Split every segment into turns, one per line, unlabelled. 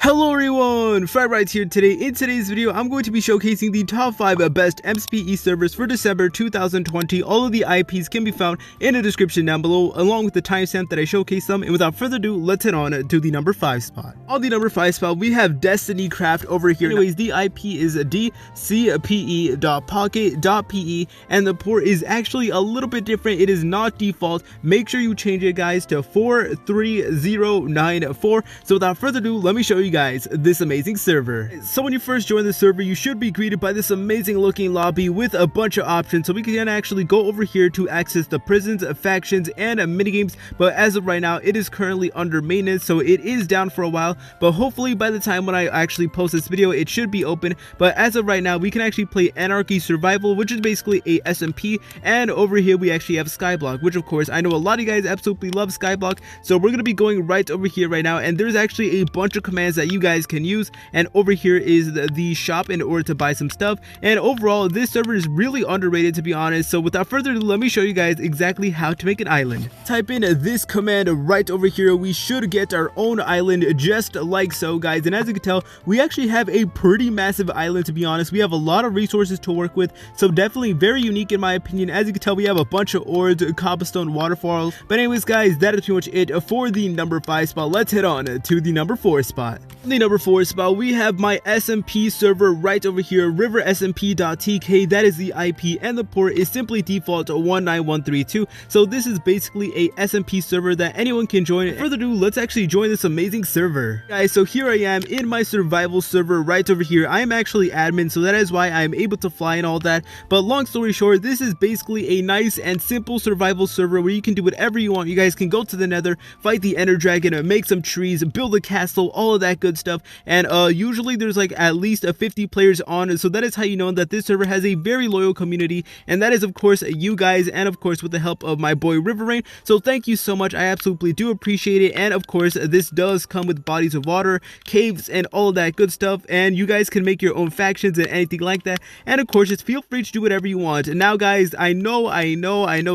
Hello everyone, FryBry here today. In today's video, I'm going to be showcasing the top 5 best MCPE servers for December 2020. All of the IPs can be found in the description down below, along with the timestamp that I showcase them. And without further ado, let's head on to the number 5 spot. On the number 5 spot, we have DestinyCraft over here. Anyways, the IP is dcpe.pocket.pe, and the port is actually a little bit different. It is not default. Make sure you change it, guys, to 43094. So without further ado, let me show you guys this amazing server. So when you first join the server, you should be greeted by this amazing looking lobby with a bunch of options. So we can actually go over here to access the prisons, factions, and minigames. But as of right now, it is currently under maintenance, so it is down for a while. But hopefully by the time when I actually post this video, it should be open. But as of right now, we can actually play Anarchy Survival, which is basically a SMP. And over here, we actually have Skyblock, which of course, I know a lot of you guys absolutely love Skyblock. So we're going to be going right over here right now. And there's actually a bunch of commands that you guys can use, and over here is the shop in order to buy some stuff. And overall, this server is really underrated, to be honest. So without further ado, let me show you guys exactly how to make an island. Type in this command right over here. We should get our own island just like so, guys. And as you can tell, we actually have a pretty massive island, to be honest. We have a lot of resources to work with, so definitely very unique in my opinion. As you can tell, we have a bunch of ores, cobblestone waterfalls. But anyways, guys, that is pretty much it for the number 5 spot. Let's head on to the number 4 spot. On the number 4 spot, we have my SMP server right over here, riversmp.tk. That is the IP, and the port is simply default 19132. So this is basically a SMP server that anyone can join. Further ado, let's actually join this amazing server. Guys, so here I am in my survival server right over here. I am actually admin, so that is why I am able to fly and all that. But long story short, this is basically a nice and simple survival server where you can do whatever you want. You guys can go to the nether, fight the ender dragon, make some trees, build a castle, all of that good stuff. And usually there's like at least 50 players on, so that is how you know that this server has a very loyal community, and that is of course you guys, and of course with the help of my boy Riverrain. So thank you so much, I absolutely do appreciate it. And of course this does come with bodies of water, caves, and all of that good stuff, and you guys can make your own factions and anything like that. And of course, just feel free to do whatever you want. Now guys, I know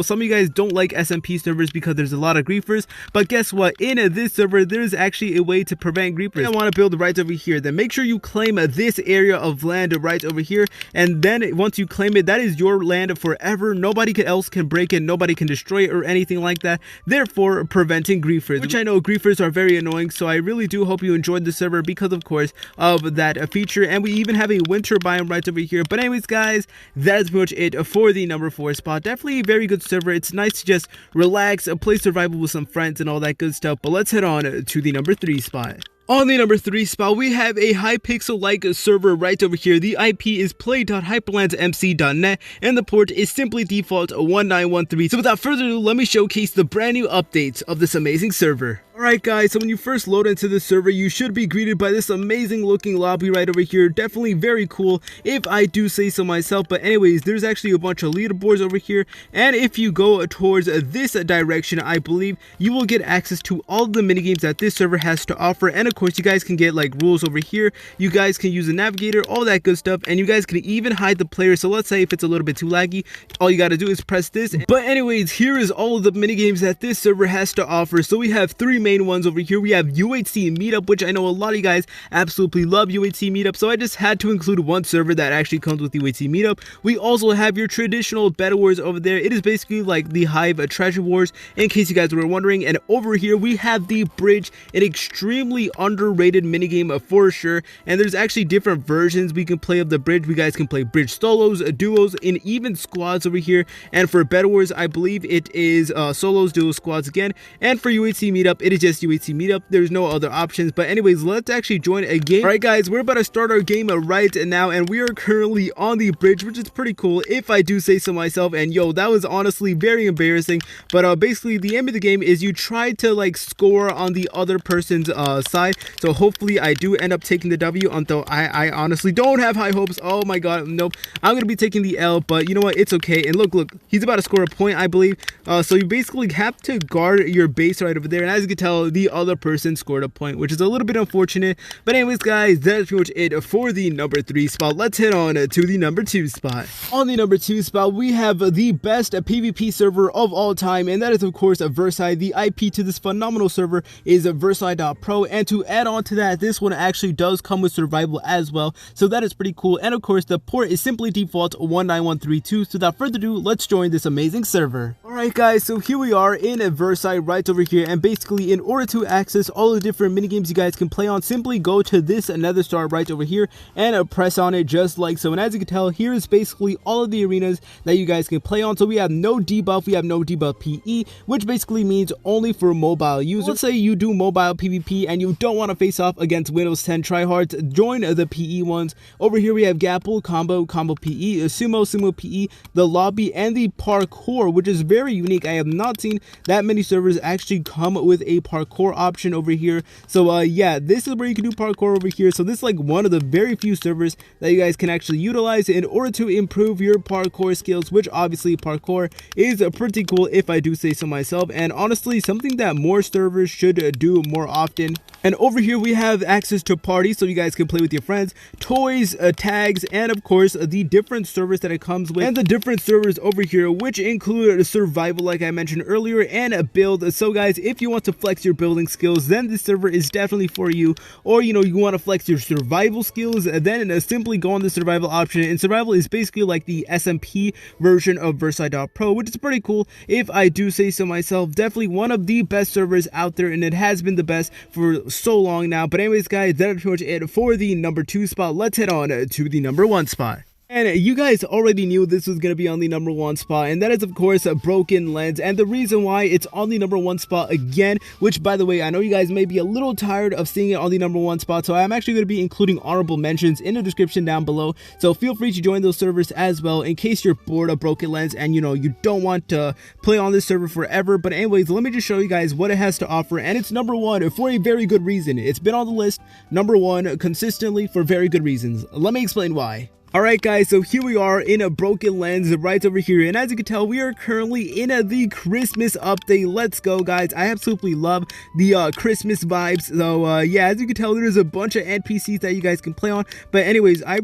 some of you guys don't like SMP servers because there's a lot of griefers, but guess what, in this server there's actually a way to prevent griefers. I want to build right over here. Then make sure you claim this area of land right over here, and then once you claim it, that is your land forever. Nobody else can break it, nobody can destroy it or anything like that, therefore preventing griefers, which I know griefers are very annoying. So I really do hope you enjoyed the server because of course of that feature. And we even have a winter biome right over here. But anyways, guys, that is pretty much it for the number 4 spot. Definitely a very good server. It's nice to just relax, play survival with some friends and all that good stuff. But let's head on to the number 3 spot. On the number 3 spot, we have a Hypixel-like server right over here. The IP is play.hyperlandsmc.net, and the port is simply default 19133. So without further ado, let me showcase the brand new updates of this amazing server. Alright guys, so when you first load into the server, you should be greeted by this amazing looking lobby right over here. Definitely very cool, if I do say so myself. But anyways, there's actually a bunch of leaderboards over here, and if you go towards this direction, I believe you will get access to all of the minigames that this server has to offer. And of course, you guys can get like rules over here. You guys can use a navigator, all that good stuff, and you guys can even hide the player. So let's say if it's a little bit too laggy, all you gotta do is press this. But anyways, here is all of the minigames that this server has to offer. So we have 3 main ones over here. We have UHC Meetup, which I know a lot of you guys absolutely love UHC Meetup, so I just had to include one server that actually comes with UHC Meetup. We also have your traditional Bed Wars over there. It is basically like the Hive Treasure Wars, in case you guys were wondering. And over here we have the Bridge, an extremely underrated minigame for sure. And there's actually different versions we can play of the Bridge. You guys can play Bridge solos, duos, and even squads over here. And for Bed Wars, I believe it is solos, duos, squads again. And for UHC Meetup, it is just UHC Meetup. There's no other options. But anyways, let's actually join a game. Alright guys, we're about to start our game right now, and we are currently on the Bridge, which is pretty cool if I do say so myself. And yo, that was honestly very embarrassing. But basically the aim of the game is you try to like score on the other person's side. So hopefully I do end up taking the W, although I honestly don't have high hopes. Oh my god, nope, I'm gonna be taking the L. But you know what, it's okay. And look, he's about to score a point, I believe. So you basically have to guard your base right over there, and as you can tell, the other person scored a point, which is a little bit unfortunate. But anyways, guys, that's pretty much it for the number 3 spot. Let's head on to the number 2 spot. On the number 2 spot, we have the best PvP server of all time, and that is of course Versai. The IP to this phenomenal server is versai.pro, and to to add on to that, this one actually does come with survival as well, so that is pretty cool. And of course, the port is simply default 19132. So without further ado, let's join this amazing server. Alright guys, so here we are in Versai right over here, and basically in order to access all the different minigames you guys can play on, simply go to this nether star right over here and press on it just like so. And as you can tell, here is basically all of the arenas that you guys can play on. So we have no debuff, we have no debuff PE, which basically means only for mobile users. Let's say you do mobile PvP and you don't want to face off against Windows 10 tryhards, join the PE ones. Over here we have Gapple, Combo PE, Sumo PE, the lobby, and the parkour, which is very unique. I have not seen that many servers actually come with a parkour option over here. So yeah, this is where you can do parkour over here. So this is like one of the very few servers that you guys can actually utilize in order to improve your parkour skills, which obviously parkour is pretty cool if I do say so myself, and honestly something that more servers should do more often. And over here we have access to parties, so you guys can play with your friends, toys, tags, and of course the different servers that it comes with, and the different servers over here, which include survival like I mentioned earlier, and a build. So guys, if you want to flex your building skills, then this server is definitely for you. Or you want to flex your survival skills, then simply go on the survival option. And survival is basically like the SMP version of versai.pro, which is pretty cool if I do say so myself. Definitely one of the best servers out there, and it has been the best for so long now. But anyways guys, that is pretty much it for the number 2 spot. Let's head on to the number 1 spot. And you guys already knew this was going to be on the number 1 spot, and that is of course BrokenLens. And the reason why it's on the number 1 spot again, which by the way, I know you guys may be a little tired of seeing it on the number 1 spot, so I'm actually going to be including honorable mentions in the description down below, so feel free to join those servers as well in case you're bored of BrokenLens and you don't want to play on this server forever. But anyways, let me just show you guys what it has to offer, and it's number 1 for a very good reason. It's been on the list number 1 consistently for very good reasons. Let me explain why. Alright guys, so here we are in a BrokenLens right over here, and as you can tell, we are currently in the Christmas update. Let's go guys. I absolutely love the Christmas vibes. So yeah, as you can tell, there's a bunch of NPCs that you guys can play on. But anyways, I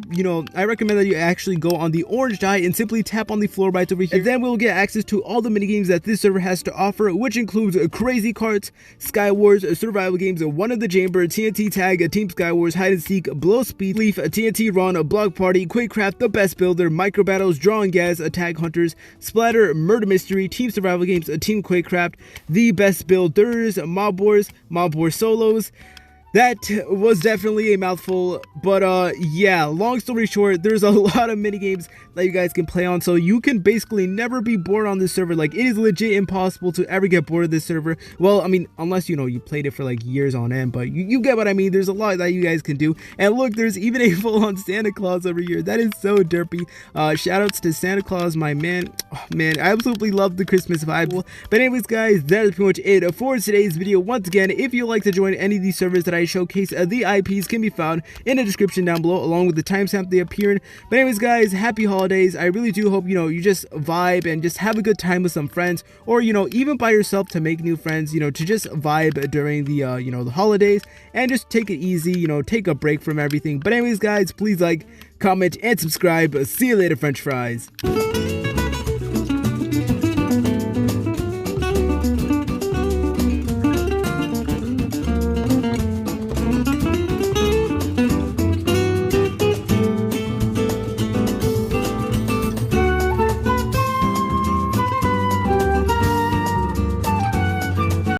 recommend that you actually go on the orange dye and simply tap on the floor right over here, and then we'll get access to all the minigames that this server has to offer, which includes crazy carts, Sky Wars, survival games, One of the Chamber, TNT Tag, Team Sky Wars, Hide and Seek, Blow Speed, Leaf, TNT Run, Block Party, Quickcraft, The Best Builder, Micro Battles, Drawing Gas, Attack Hunters, Splatter, Murder Mystery, Team Survival Games, Team Quickcraft, The Best Builders, Mob Wars Solos. That was definitely a mouthful, but yeah, long story short, there's a lot of minigames that you guys can play on, so you can basically never be bored on this server. Like, it is legit impossible to ever get bored of this server. Well, I mean, unless you played it for like years on end, but you get what I mean. There's a lot that you guys can do. And look, there's even a full-on Santa Claus over here. That is so derpy. Shoutouts to Santa Claus, my man. Oh, man, I absolutely love the Christmas vibe. But anyways guys, that is pretty much it for today's video. Once again, if you'd like to join any of these servers that I showcase, the IPs can be found in the description down below, along with the timestamp they appear in. But anyways guys, happy holidays. I really do hope you just vibe and just have a good time with some friends, or even by yourself to make new friends, to just vibe during the the holidays, and just take it easy, take a break from everything. But anyways guys, please like, comment, and subscribe. See you later, French fries.